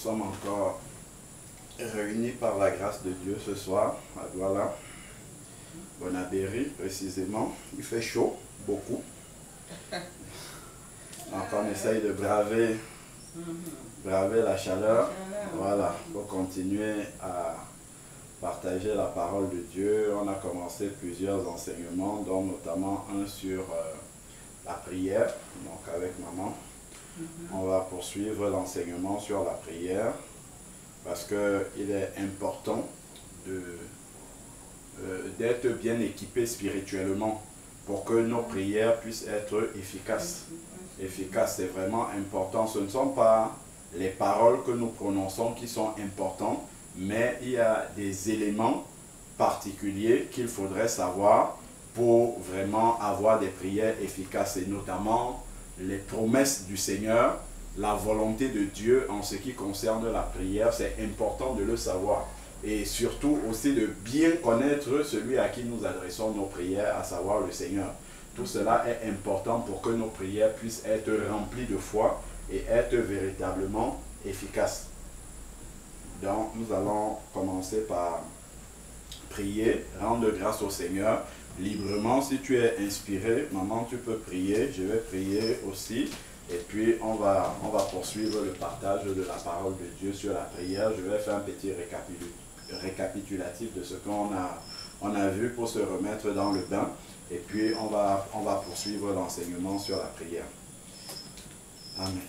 sommes encore réunis par la grâce de Dieu ce soir à Douala, Bonabéry précisément. Il fait chaud, beaucoup. Donc on essaye de braver la chaleur. Voilà, pour continuer à partager la parole de Dieu. On a commencé plusieurs enseignements, dont notamment un sur la prière, donc avec maman. On va poursuivre l'enseignement sur la prière parce qu'il est important d'être bien équipé spirituellement pour que nos prières puissent être efficaces. Efficaces, c'est vraiment important. Ce ne sont pas les paroles que nous prononçons qui sont importantes, mais il y a des éléments particuliers qu'il faudrait savoir pour vraiment avoir des prières efficaces, et notamment les promesses du Seigneur, la volonté de Dieu en ce qui concerne la prière. C'est important de le savoir. Et surtout aussi de bien connaître celui à qui nous adressons nos prières, à savoir le Seigneur. Tout cela est important pour que nos prières puissent être remplies de foi et être véritablement efficaces. Donc nous allons commencer par prier, rendre grâce au Seigneur librement. Si tu es inspiré, maman, tu peux prier, je vais prier aussi. Et puis on va poursuivre le partage de la parole de Dieu sur la prière. Je vais faire un petit récapitulatif de ce qu'on a vu pour se remettre dans le bain. Et puis on va poursuivre l'enseignement sur la prière. Amen.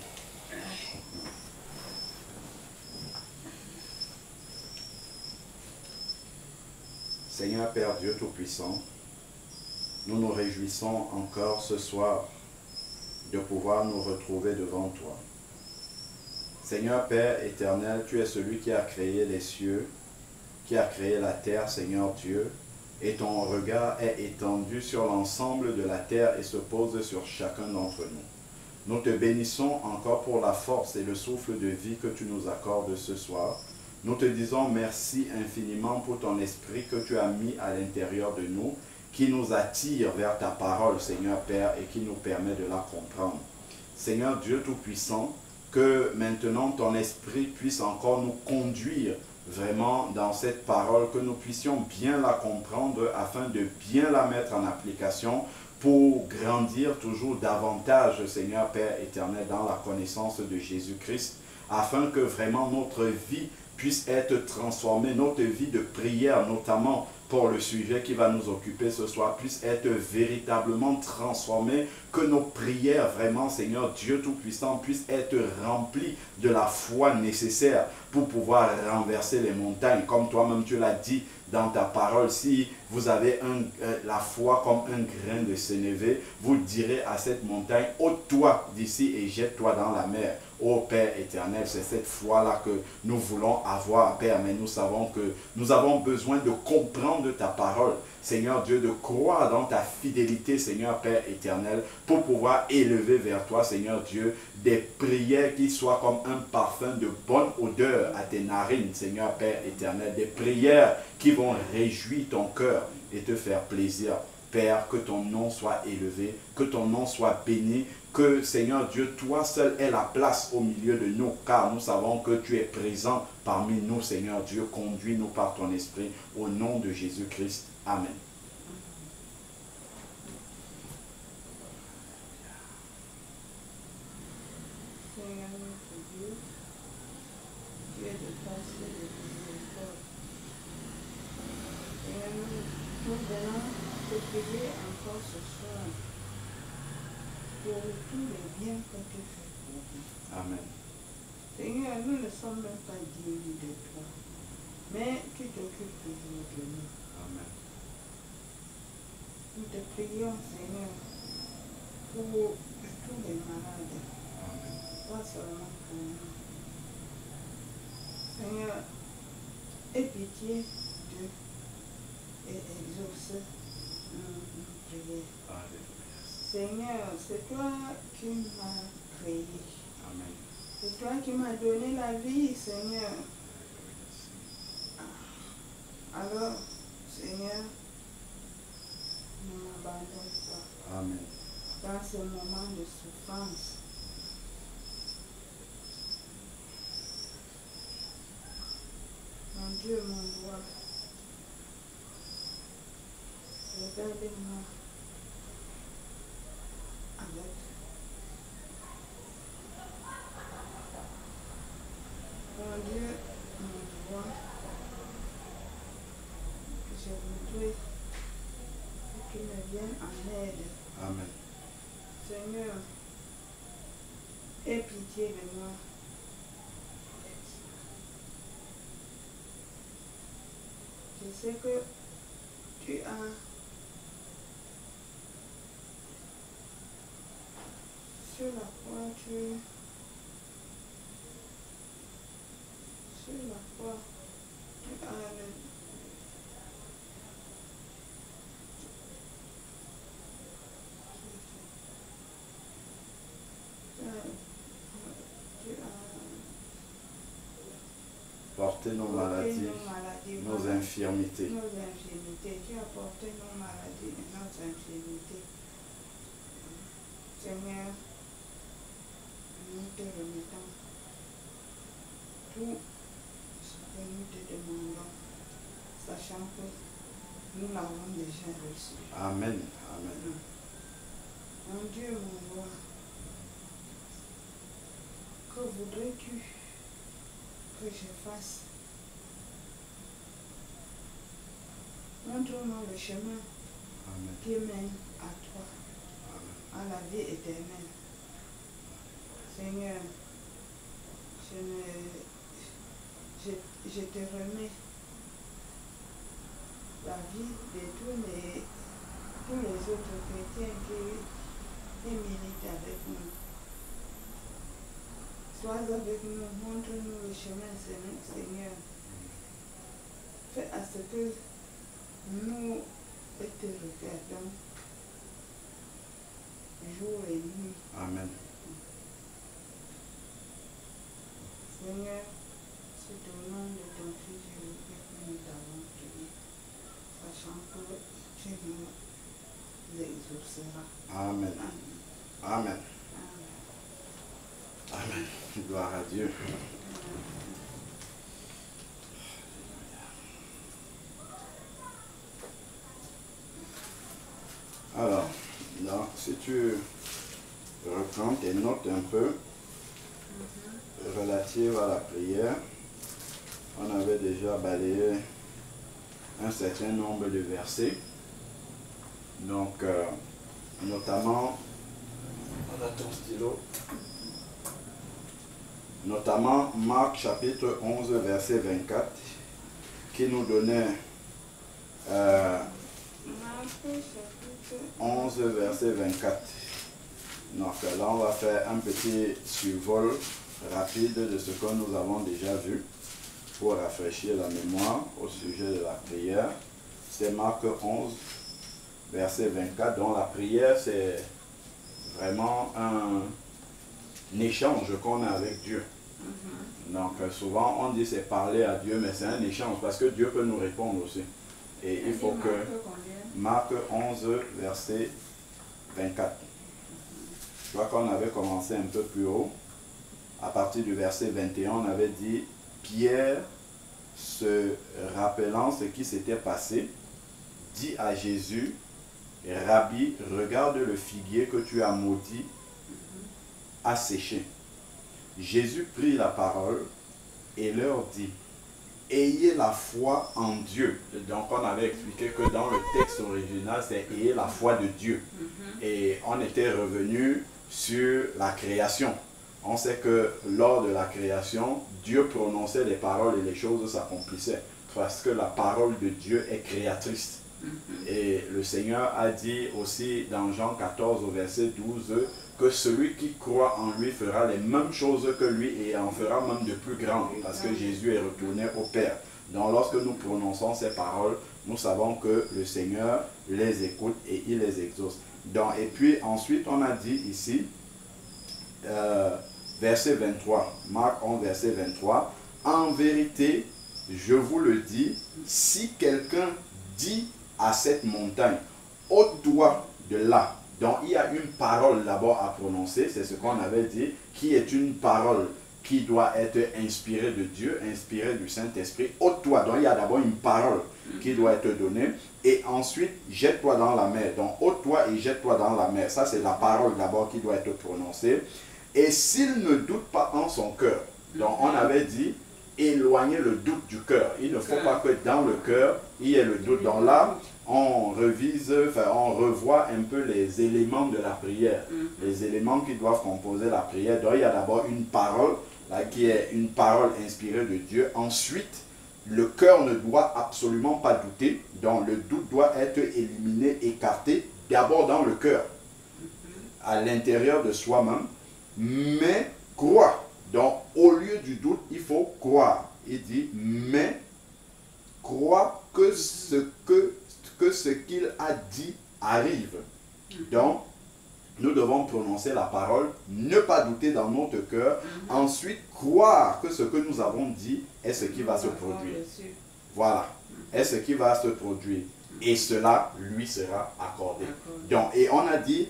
Seigneur Père Dieu Tout-Puissant, nous nous réjouissons encore ce soir de pouvoir nous retrouver devant toi. Seigneur Père éternel, tu es celui qui a créé les cieux, qui a créé la terre, Seigneur Dieu, et ton regard est étendu sur l'ensemble de la terre et se pose sur chacun d'entre nous. Nous te bénissons encore pour la force et le souffle de vie que tu nous accordes ce soir. Nous te disons merci infiniment pour ton esprit que tu as mis à l'intérieur de nous, qui nous attire vers ta parole, Seigneur Père, et qui nous permet de la comprendre. Seigneur Dieu Tout-Puissant, que maintenant ton esprit puisse encore nous conduire vraiment dans cette parole, que nous puissions bien la comprendre afin de bien la mettre en application pour grandir toujours davantage, Seigneur Père éternel, dans la connaissance de Jésus-Christ, afin que vraiment notre vie puisse être transformée, notre vie de prière notamment pour le sujet qui va nous occuper ce soir, puisse être véritablement transformée, que nos prières vraiment, Seigneur Dieu Tout-Puissant, puissent être remplies de la foi nécessaire pour pouvoir renverser les montagnes. Comme toi-même tu l'as dit dans ta parole, si vous avez la foi comme un grain de sénévé, vous direz à cette montagne, ôte-toi d'ici et jette-toi dans la mer. Ô Père éternel, c'est cette foi-là que nous voulons avoir, Père, mais nous savons que nous avons besoin de comprendre ta parole, Seigneur Dieu, de croire dans ta fidélité, Seigneur Père éternel, pour pouvoir élever vers toi, Seigneur Dieu, des prières qui soient comme un parfum de bonne odeur à tes narines, Seigneur Père éternel, des prières qui vont réjouir ton cœur et te faire plaisir. Père, que ton nom soit élevé, que ton nom soit béni, que Seigneur Dieu, toi seul aie la place au milieu de nous, car nous savons que tu es présent parmi nous, Seigneur Dieu. Conduis-nous par ton esprit, au nom de Jésus-Christ. Amen. Seigneur notre Dieu, tu es de grâce et de miséricorde. Seigneur, nous venons te prier encore ce soir pour tous les biens que tu fais pour nous. Amen. Seigneur, nous ne sommes même pas dignes de toi, mais tu t'occupes toujours de nous. Amen. Nous te prions, Seigneur, pour tous les malades, Amen. pas seulement pour nous. Seigneur, aie pitié d'eux et exauce nos prières. Alléluia. Seigneur, c'est toi qui m'as créé. Amen. C'est toi qui m'as donné la vie, Seigneur. Alors, Seigneur, ne m'abandonne pas Amen. dans ce moment de souffrance. Dieu, mon roi, regardez-moi avec mon Dieu, mon roi, je voudrais que tu me viennes en aide. Amen. Seigneur, aie pitié de moi. Je sais que tu as sur la croix, sur la croix, tu as Portez nos maladies, nos infirmités. Nos infirmités. Tu as porté nos maladies et nos infirmités. Seigneur, nous te remettons tout ce que nous te demandons, sachant que nous l'avons déjà reçu. Amen. Amen. Mon Dieu, mon roi, que voudrais-tu que je fasse? Montre-moi le chemin Amen. qui mène à toi, Amen. à la vie éternelle. Seigneur, je te remets la vie de tous les autres chrétiens qui militent avec nous. Sois avec nous, montre-nous le chemin, Seigneur. Fais à ce que nous te regardons jour et nuit. Amen. Seigneur, c'est au nom de ton Fils Jésus que nous t'avons prié, sachant que tu nous exauceras. Amen. Amen. Amen. Amen. Gloire à Dieu. Alors, donc, si tu reprends tes notes un peu relatives à la prière, on avait déjà balayé un certain nombre de versets. Donc, notamment, on a ton stylo. Notamment Marc chapitre 11 verset 24 qui nous donnait 11 verset 24. Donc là on va faire un petit survol rapide de ce que nous avons déjà vu pour rafraîchir la mémoire au sujet de la prière. C'est Marc 11 verset 24 dont la prière c'est vraiment un échange qu'on a avec Dieu. Donc souvent on dit c'est parler à Dieu, mais c'est un échange parce que Dieu peut nous répondre aussi. Et il faut que Marc 11 verset 24. Je crois qu'on avait commencé un peu plus haut. À partir du verset 21, on avait dit Pierre, se rappelant ce qui s'était passé, dit à Jésus, Rabbi, regarde le figuier que tu as maudit a séché. Jésus prit la parole et leur dit, ayez la foi en Dieu. Donc on avait expliqué que dans le texte original, c'est ayez la foi de Dieu. Et on était revenu sur la création. On sait que lors de la création, Dieu prononçait les paroles et les choses s'accomplissaient. Parce que la parole de Dieu est créatrice. Et le Seigneur a dit aussi dans Jean 14 au verset 12 que celui qui croit en lui fera les mêmes choses que lui et en fera même de plus grandes parce que Jésus est retourné au Père. Donc lorsque nous prononçons ces paroles, nous savons que le Seigneur les écoute et il les exauce. Donc, et puis ensuite on a dit ici, verset 23, Marc 11 verset 23, en vérité, je vous le dis, si quelqu'un dit à cette montagne, ôte-toi de là. Donc il y a une parole d'abord à prononcer, c'est ce qu'on avait dit, qui est une parole qui doit être inspiré de Dieu, inspiré du Saint-Esprit. Ôte-toi. Donc il y a d'abord une parole qui doit être donnée. Et ensuite, jette-toi dans la mer. Donc ôte-toi et jette-toi dans la mer. Ça, c'est la parole d'abord qui doit être prononcée. Et s'il ne doute pas en son cœur, donc on avait dit, éloigner le doute du cœur. Il ne faut pas que dans le cœur, il y ait le doute. Donc là, on revise, enfin, on revoit un peu les éléments de la prière, les éléments qui doivent composer la prière. Donc il y a d'abord une parole, là, qui est une parole inspirée de Dieu. Ensuite, le cœur ne doit absolument pas douter. Donc le doute doit être éliminé, écarté, d'abord dans le cœur, à l'intérieur de soi-même, mais croire. Donc au lieu du doute, il faut croire. Il dit, mais crois que ce qu'il a dit arrive. Donc, nous devons prononcer la parole, ne pas douter dans notre cœur, ensuite croire que ce que nous avons dit est ce qui va se produire. Voilà, est ce qui va se produire. Et cela lui sera accordé. Donc, et on a dit,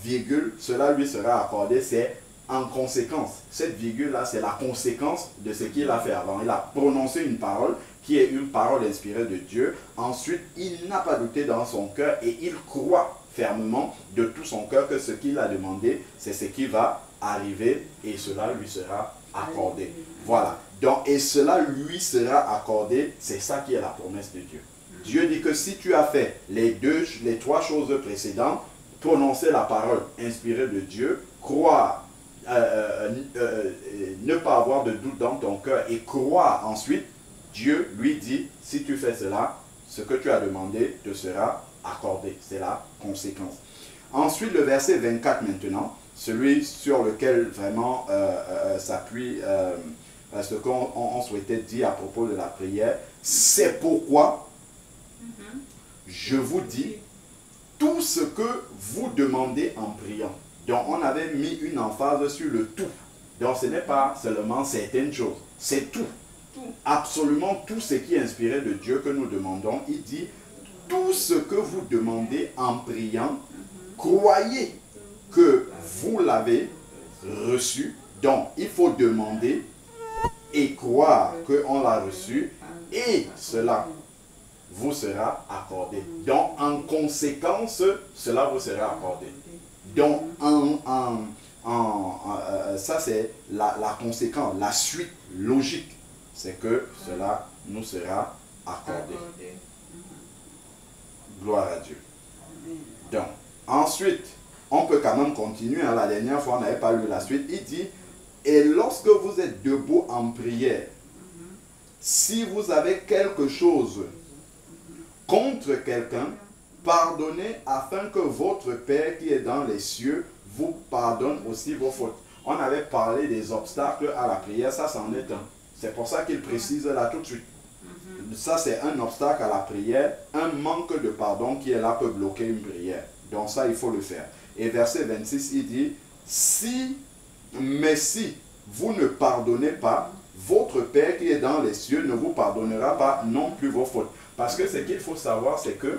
virgule, cela lui sera accordé, c'est en conséquence. Cette virgule-là, c'est la conséquence de ce qu'il a fait avant. Il a prononcé une parole qui est une parole inspirée de Dieu. Ensuite, il n'a pas douté dans son cœur et il croit fermement de tout son cœur que ce qu'il a demandé, c'est ce qui va arriver et cela lui sera accordé. Voilà. Donc, et cela lui sera accordé, c'est ça qui est la promesse de Dieu. Dieu dit que si tu as fait les trois choses précédentes, prononcer la parole inspirée de Dieu, croire, ne pas avoir de doute dans ton cœur et croire ensuite, Dieu lui dit, si tu fais cela, ce que tu as demandé te sera accordé. C'est la conséquence. Ensuite, le verset 24 maintenant, celui sur lequel vraiment s'appuie ce qu'on souhaitait dire à propos de la prière. C'est pourquoi je vous dis tout ce que vous demandez en priant. Donc, on avait mis une emphase sur le tout. Donc, ce n'est pas seulement certaines choses, c'est tout. Absolument tout ce qui est inspiré de Dieu que nous demandons. Il dit, tout ce que vous demandez en priant, croyez que vous l'avez reçu. Donc, il faut demander et croire qu'on l'a reçu et cela vous sera accordé. Donc, en conséquence, cela vous sera accordé. Donc, ça c'est la conséquence, la suite logique, c'est que cela nous sera accordé. Gloire à Dieu. Donc, ensuite, on peut quand même continuer. La dernière fois, on n'avait pas lu la suite. Il dit, et lorsque vous êtes debout en prière, si vous avez quelque chose contre quelqu'un, pardonnez afin que votre Père qui est dans les cieux vous pardonne aussi vos fautes. On avait parlé des obstacles à la prière, ça c'en est un. C'est pour ça qu'il précise là tout de suite. Ça c'est un obstacle à la prière, un manque de pardon qui est là peut bloquer une prière. Donc ça il faut le faire. Et verset 26 il dit, mais si vous ne pardonnez pas, votre Père qui est dans les cieux ne vous pardonnera pas non plus vos fautes. Parce que ce qu'il faut savoir c'est que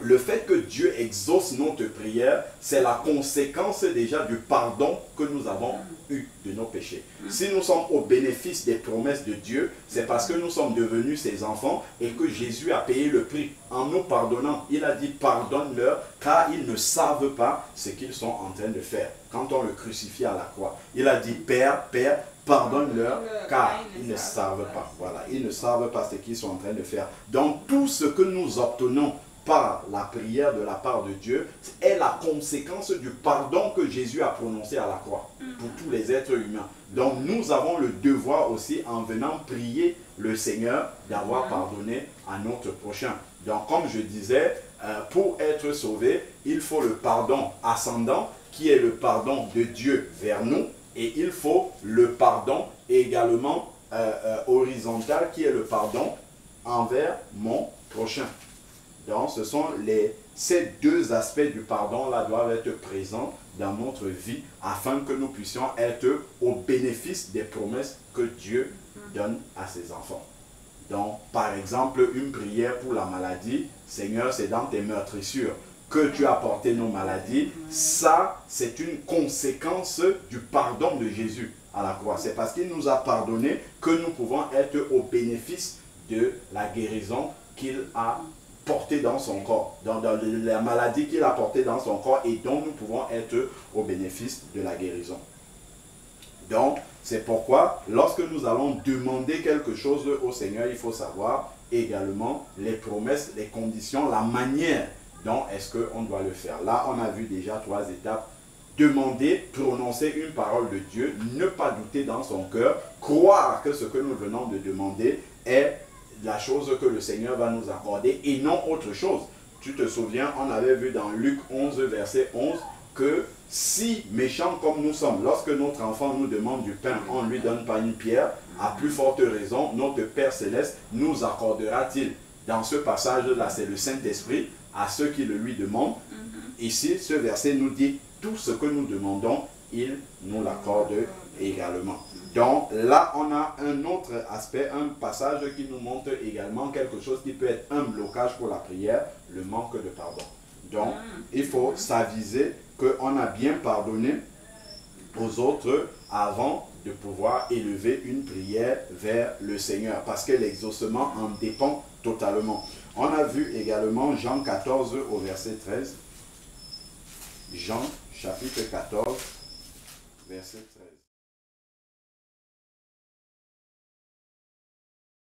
le fait que Dieu exauce notre prière, c'est la conséquence déjà du pardon que nous avons eu de nos péchés. Si nous sommes au bénéfice des promesses de Dieu, c'est parce que nous sommes devenus ses enfants et que Jésus a payé le prix en nous pardonnant. Il a dit pardonne-leur car ils ne savent pas ce qu'ils sont en train de faire. Quand on le crucifie à la croix, il a dit Père, pardonne-leur car ils ne savent pas. Voilà, ils ne savent pas ce qu'ils sont en train de faire. Donc tout ce que nous obtenons par la prière de la part de Dieu est la conséquence du pardon que Jésus a prononcé à la croix pour tous les êtres humains. Donc nous avons le devoir aussi en venant prier le Seigneur d'avoir pardonné à notre prochain. Donc comme je disais, pour être sauvé, il faut le pardon ascendant qui est le pardon de Dieu vers nous et il faut le pardon également horizontal qui est le pardon envers mon prochain. Donc, ce sont ces deux aspects du pardon-là doivent être présents dans notre vie afin que nous puissions être au bénéfice des promesses que Dieu donne à ses enfants. Donc, par exemple, une prière pour la maladie, Seigneur, c'est dans tes meurtrissures que tu as porté nos maladies. Ça, c'est une conséquence du pardon de Jésus à la croix. C'est parce qu'il nous a pardonné que nous pouvons être au bénéfice de la guérison qu'il a portée dans son corps, dans la maladie qu'il a portée dans son corps et dont nous pouvons être au bénéfice de la guérison. Donc, c'est pourquoi, lorsque nous allons demander quelque chose au Seigneur, il faut savoir également les promesses, les conditions, la manière dont est-ce qu'on doit le faire. Là, on a vu déjà 3 étapes. Demander, prononcer une parole de Dieu, ne pas douter dans son cœur, croire que ce que nous venons de demander est la chose que le Seigneur va nous accorder et non autre chose. Tu te souviens, on avait vu dans Luc 11, verset 11, que si méchants comme nous sommes, lorsque notre enfant nous demande du pain, on ne lui donne pas une pierre, à plus forte raison, notre Père Céleste nous accordera-t-il. Dans ce passage-là, c'est le Saint-Esprit à ceux qui le lui demandent. Ici, ce verset nous dit, tout ce que nous demandons, il nous l'accorde également. Donc là, on a un autre aspect, un passage qui nous montre également quelque chose qui peut être un blocage pour la prière, le manque de pardon. Donc, il faut s'aviser qu'on a bien pardonné aux autres avant de pouvoir élever une prière vers le Seigneur, parce que l'exaucement en dépend totalement. On a vu également Jean 14 au verset 13. Jean chapitre 14, verset 13.